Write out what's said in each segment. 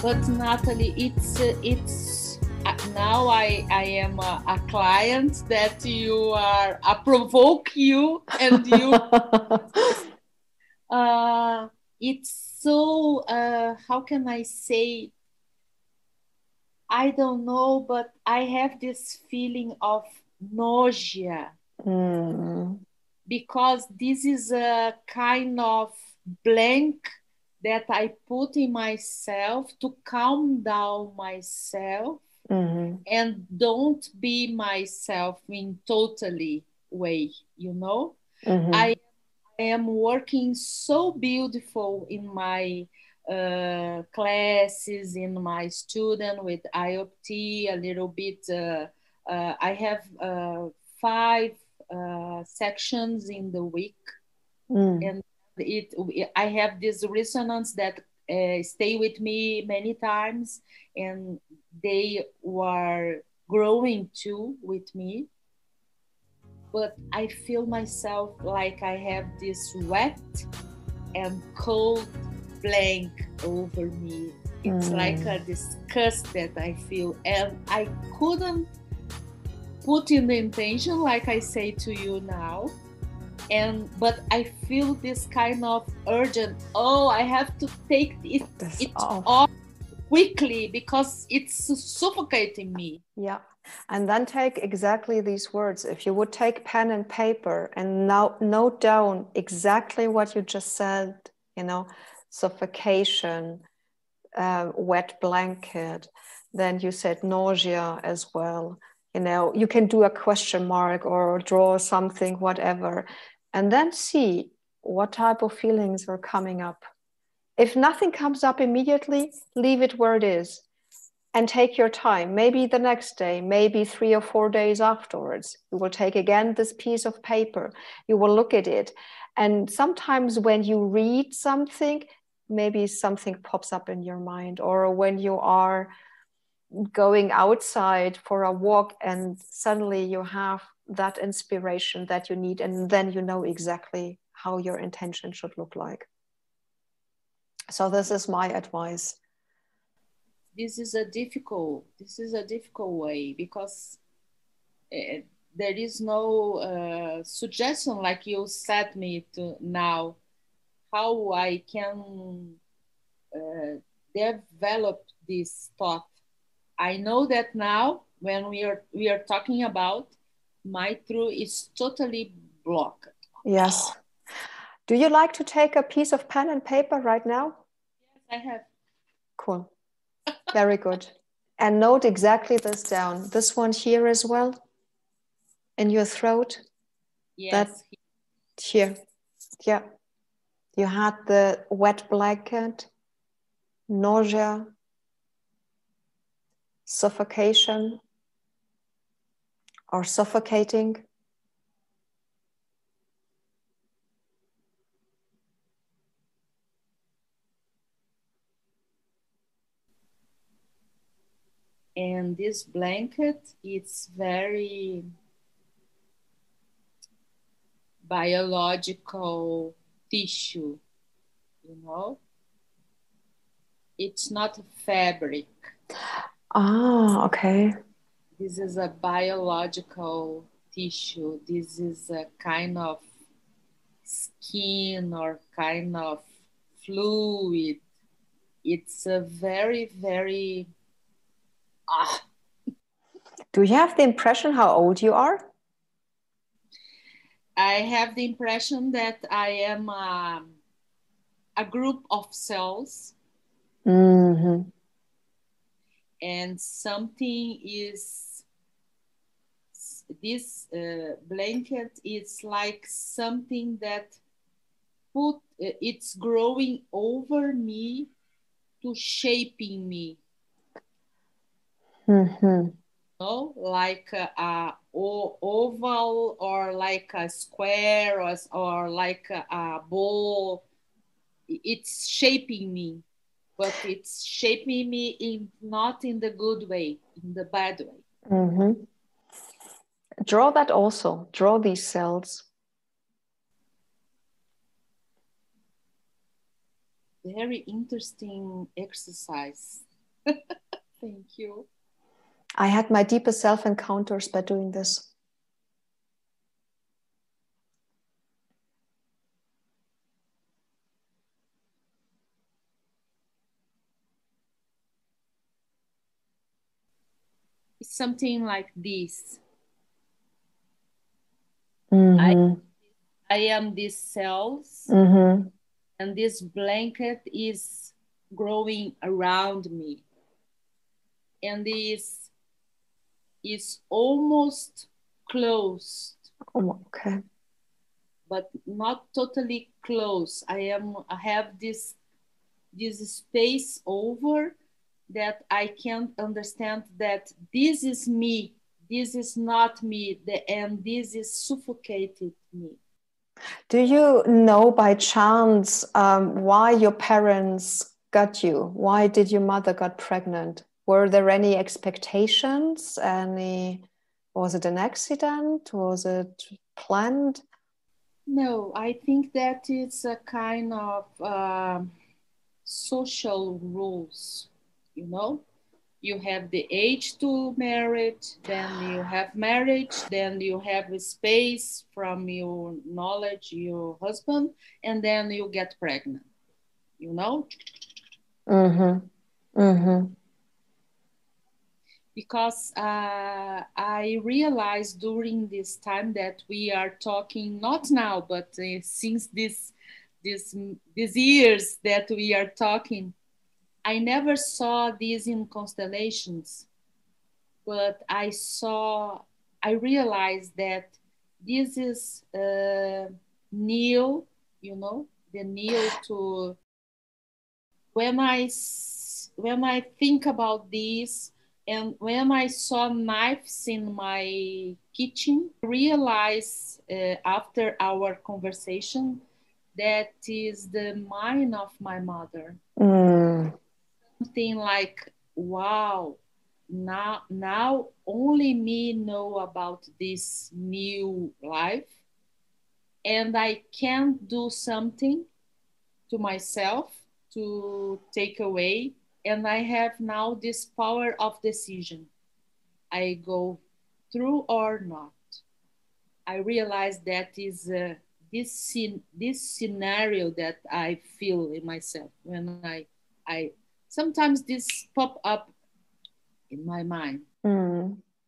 But Natalie, now I am a client that you are, I provoke you, and you, it's so, how can I say, I don't know, but I have this feeling of nausea. Because this is a kind of blank that I put in myself to calm down myself and don't be myself in totally way, you know? I am working so beautiful in my classes, in my student with IoPT, a little bit. I have 5 sections in the week, and I have this resonance that stay with me many times, and they were growing too with me. But I feel myself like I have this wet and cold blank over me. It's like a disgust that I feel, and I couldn't put in the intention, like I say to you now, but I feel this kind of urgent, I have to take it off quickly because it's suffocating me. Yeah. And then take exactly these words. If you would take pen and paper and now note down exactly what you just said, you know, suffocation, wet blanket, then you said nausea as well. You know, you can do a question mark or draw something, whatever, and then see what type of feelings are coming up. If nothing comes up immediately, leave it where it is and take your time. Maybe the next day, maybe 3 or 4 days afterwards, you will take again this piece of paper. You will look at it. And sometimes when you read something, maybe something pops up in your mind, or when you are going outside for a walk and suddenly you have that inspiration that you need, and then you know exactly how your intention should look like. So this is my advice. This is a difficult way, because there is no suggestion like you said me to now how I can develop this thought. I know that now when we are talking about, my throat is totally blocked. Yes. Do you like to take a piece of pen and paper right now? Yes, I have. Cool. Very good. And note exactly this down. This one here as well, in your throat. Yes. That here. Yeah. You had the wet blanket, nausea, suffocation, or suffocating. And this blanket, it's very biological tissue, you know? It's not a fabric. Ah, okay. This is a biological tissue. This is a kind of skin or kind of fluid. It's a very, very... Do you have the impression how old you are? I have the impression that I am a group of cells. Mm-hmm. And something is, this blanket is like something that it's growing over me to shaping me. Mm-hmm. know, like a oval or like a square or like a ball. It's shaping me, but it's shaping me not in the good way, in the bad way. Mm-hmm. Draw that also. Draw these cells. Very interesting exercise. Thank you. I had my deepest self encounters by doing this. It's something like this. Mm-hmm. I am these cells, Mm-hmm. and this blanket is growing around me. And this is almost closed. Oh, okay. But not totally close. I have this space over that I can't understand that this is me, this is not me, and this is suffocated me. Do you know by chance why your parents got you? Why did your mother got pregnant? Were there any expectations? Was it an accident? Was it planned? No, I think that it's a kind of social rules, you know? You have the age to marriage, then you have marriage, then you have a space from your knowledge, your husband, and then you get pregnant, you know? Mm-hmm. Mm-hmm. Because I realized during this time that we are talking, not now, but since these years that we are talking, I never saw these in constellations, but I realized that this is Neil, you know, the Neil to, when I think about this, and when I saw knives in my kitchen, I realized after our conversation that is the mind of my mother. Something like, wow, now only me know about this new life, and I can't do something to myself to take away, and I have now this power of decision. I go through or not. I realize that is this scenario that I feel in myself when I sometimes this pop up in my mind.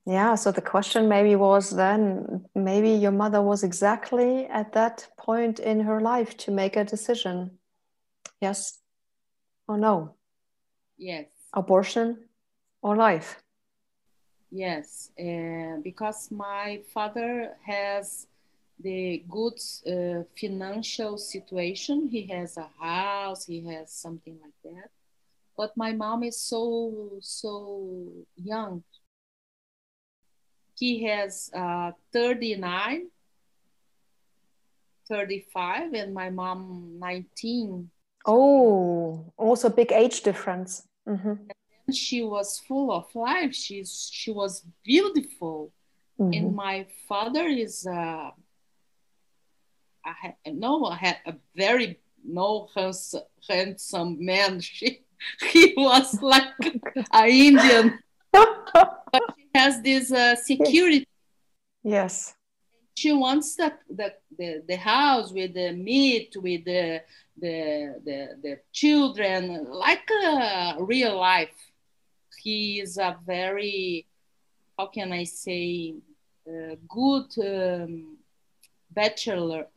Yeah, so the question maybe was then, maybe your mother was exactly at that point in her life to make a decision. Yes or no? Yes. Abortion or life? Yes, because my father has the good financial situation. He has a house, he has something like that. But my mom is so young. He has 39, 35, and my mom 19. Oh, also big age difference. Mm-hmm. She was full of life. She was beautiful. Mm-hmm. And my father is I had a very handsome man. He was like an Indian, but she has this security. Yes. She wants the house with the meat, with the children, like a real life. He is a very, how can I say, good bachelor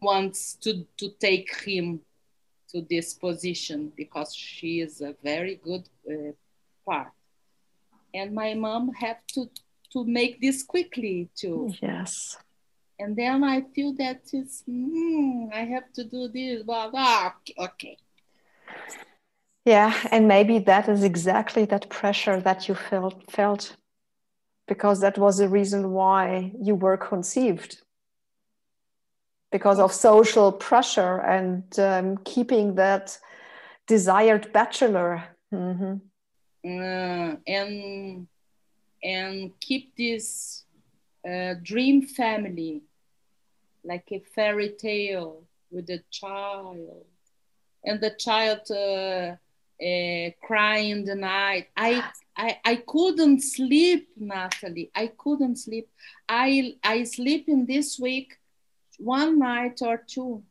wants to take him to this position because she is a very good part, and my mom have to make this quickly too. Yes. And then I feel that it's I have to do this, blah blah. Okay. Yeah, and maybe that is exactly that pressure that you felt because that was the reason why you were conceived, because of social pressure and keeping that desired bachelor. Mm-hmm. And keep this dream family like a fairy tale with a child, and the child crying in the night. I couldn't sleep, Natalie. I couldn't sleep. I sleep in this week one night or two,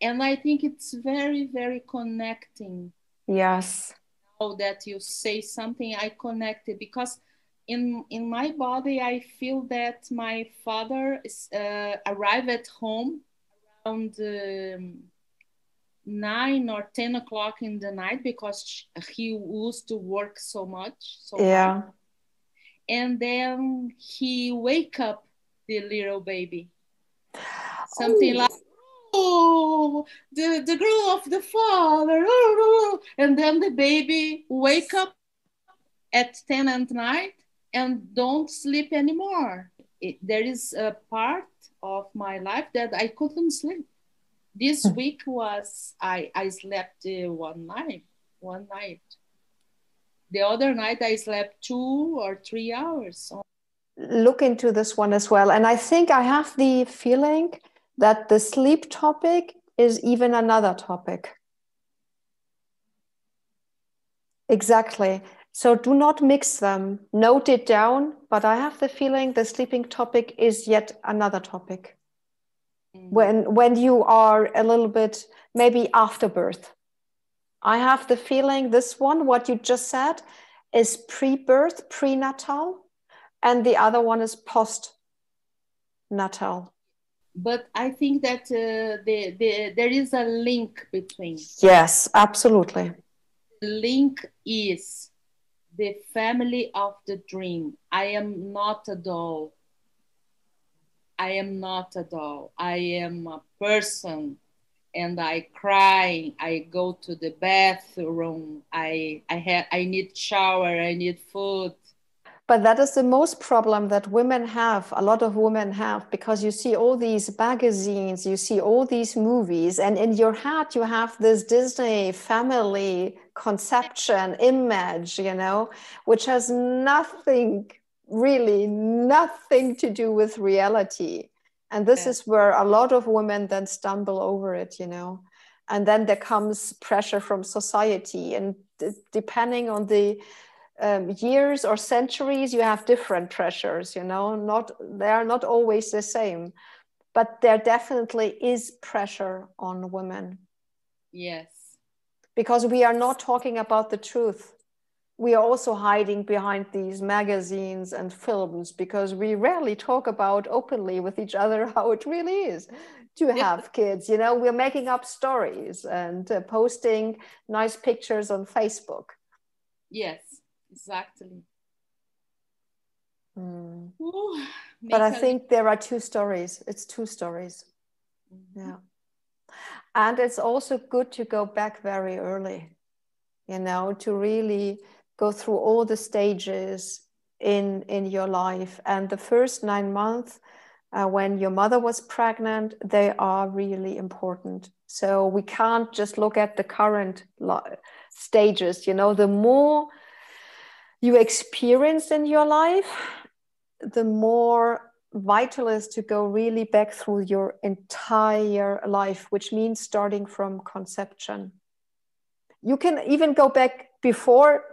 and I think it's very, very connecting. Yes. Now that you say something, I connected because in my body I feel that my father is, arrived at home around 9 or 10 o'clock in the night because he used to work so much, so hard. And then he wake up the little baby. Something like, oh, the girl of the father. And then the baby wake up at 10 at night and don't sleep anymore. There is a part of my life that I couldn't sleep. This week was, I slept one night. The other night I slept 2 or 3 hours. Look into this one as well. And I think I have the feeling that the sleep topic is even another topic. Exactly. So do not mix them. Note it down. But I have the feeling the sleeping topic is yet another topic. When you are a little bit, maybe after birth. I have the feeling this one, what you just said, is pre-birth, prenatal, and the other one is post-natal. But I think that there is a link between. Yes, absolutely. The link is the family of the dream. I am not a doll. I am not a doll. I am a person. And I cry. I go to the bathroom. I need shower. I need food. But that is the most problem that women have, a lot of women have, because you see all these magazines, you see all these movies, and in your head you have this Disney family conception, image, you know, which has nothing, really nothing to do with reality. And this is where a lot of women then stumble over it, you know. And then there comes pressure from society, and depending on the years or centuries, you have different pressures, you know, they are not always the same, but there definitely is pressure on women. Yes. Because we are not talking about the truth. We are also hiding behind these magazines and films because we rarely talk about openly with each other how it really is to have kids. You know, we're making up stories and posting nice pictures on Facebook. Yes. Exactly. But I think there are two stories. It's two stories. Yeah. And it's also good to go back very early, you know, to really go through all the stages in your life. And the first 9 months, when your mother was pregnant, they are really important. So we can't just look at the current stages, you know, the more you experience in your life, the more vital is to go really back through your entire life, which means starting from conception. You can even go back before,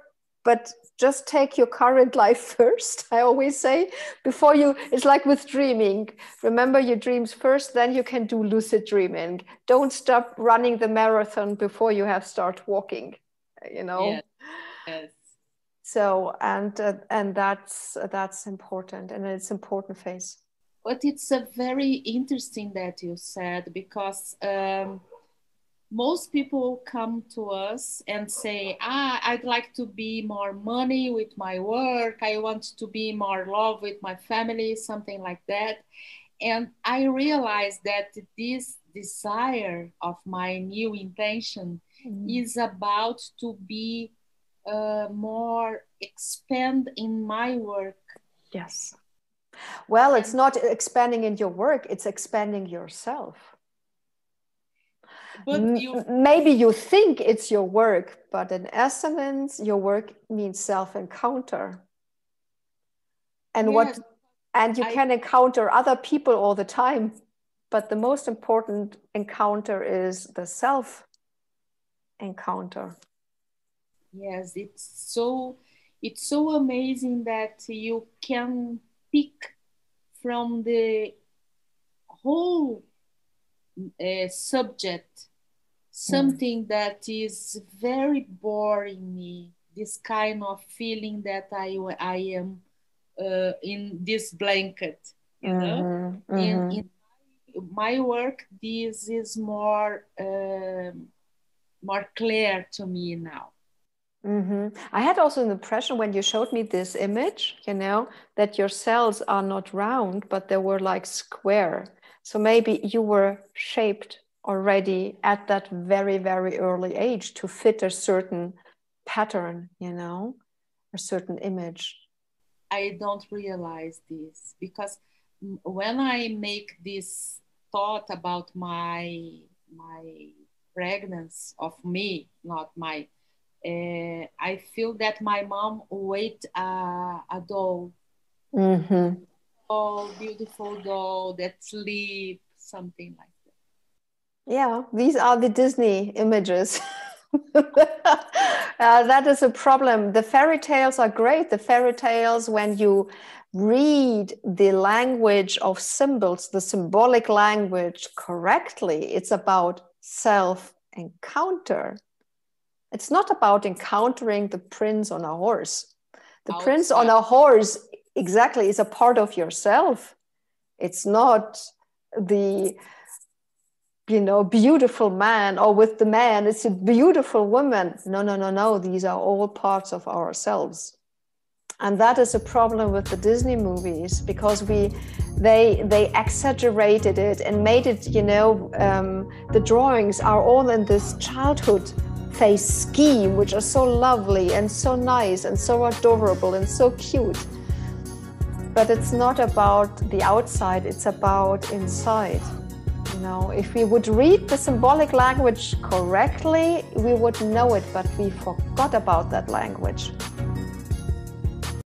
but just take your current life first. I always say, before you, it's like with dreaming. Remember your dreams first, then you can do lucid dreaming. Don't stop running the marathon before you have start walking, you know? Yes. So, and that's important, and it's an important phase. But it's a very interesting that you said, because most people come to us and say, I'd like to be more money with my work. I want to be more love with my family, something like that. And I realized that this desire of my new intention is about to be more expand in my work. Yes. Well, it's not expanding in your work, it's expanding yourself. But maybe you think it's your work, but in essence, your work means self-encounter. And you can encounter other people all the time, but the most important encounter is the self-encounter. Yes, it's so amazing that you can pick from the whole subject something that is very boring me. This kind of feeling that I am in this blanket, you know. In my work, this is more clear to me now. I had also an impression when you showed me this image, you know, that your cells are not round, but they were like square. So maybe you were shaped already at that very, very early age to fit a certain pattern, you know, a certain image. I don't realize this because when I make this thought about my pregnancy of me, not my, I feel that my mom weighed a doll, beautiful doll that sleep, something like that. Yeah, these are the Disney images. That is a problem. The fairy tales are great. The fairy tales, when you read the language of symbols, the symbolic language correctly, it's about self-encounter. It's not about encountering the prince on a horse. The prince on a horse, exactly, is a part of yourself. It's not the, you know, beautiful man, or with the man, it's a beautiful woman. No, no, no, no. These are all parts of ourselves. And that is a problem with the Disney movies, because they exaggerated it and made it, you know, the drawings are all in this childhood face scheme, which are so lovely and so nice and so adorable and so cute. But it's not about the outside, it's about inside. You know, if we would read the symbolic language correctly, we would know it, but we forgot about that language.